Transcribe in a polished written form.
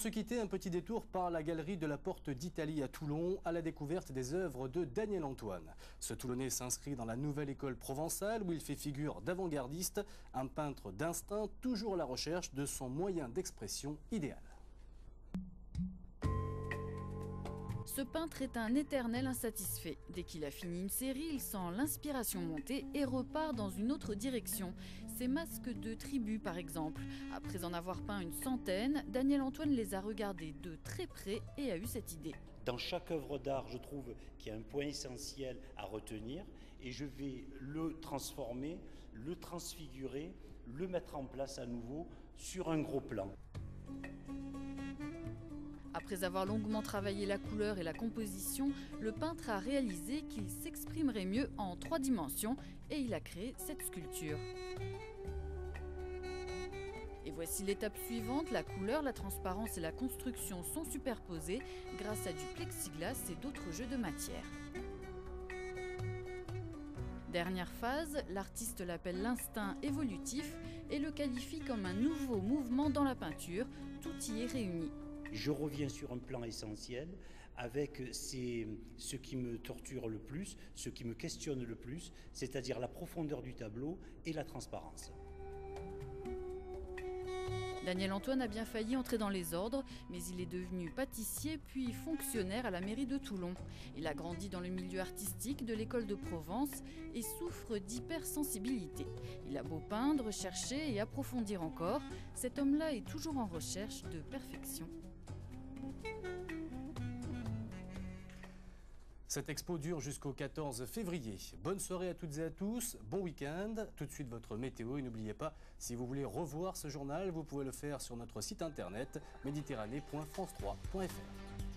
Pour se quitter, un petit détour par la galerie de la Porte d'Italie à Toulon à la découverte des œuvres de Daniel Antoine. Ce Toulonnais s'inscrit dans la nouvelle école provençale où il fait figure d'avant-gardiste, un peintre d'instinct toujours à la recherche de son moyen d'expression idéal. Ce peintre est un éternel insatisfait. Dès qu'il a fini une série, il sent l'inspiration monter et repart dans une autre direction. Ces masques de tribu, par exemple. Après en avoir peint une centaine, Daniel Antoine les a regardés de très près et a eu cette idée. Dans chaque œuvre d'art, je trouve qu'il y a un point essentiel à retenir et je vais le transformer, le transfigurer, le mettre en place à nouveau sur un gros plan. Après avoir longuement travaillé la couleur et la composition, le peintre a réalisé qu'il s'exprimerait mieux en 3 dimensions et il a créé cette sculpture. Et voici l'étape suivante, la couleur, la transparence et la construction sont superposées grâce à du plexiglas et d'autres jeux de matière. Dernière phase, l'artiste l'appelle l'instinct évolutif et le qualifie comme un nouveau mouvement dans la peinture, tout y est réuni. Je reviens sur un plan essentiel avec ce qui me torture le plus, ce qui me questionne le plus, c'est-à-dire la profondeur du tableau et la transparence. Daniel Antoine a bien failli entrer dans les ordres, mais il est devenu pâtissier puis fonctionnaire à la mairie de Toulon. Il a grandi dans le milieu artistique de l'école de Provence et souffre d'hypersensibilité. Il a beau peindre, chercher et approfondir encore, cet homme-là est toujours en recherche de perfection. Cette expo dure jusqu'au 14 février. Bonne soirée à toutes et à tous, bon week-end. Tout de suite votre météo et n'oubliez pas, si vous voulez revoir ce journal, vous pouvez le faire sur notre site internet méditerranée.france3.fr.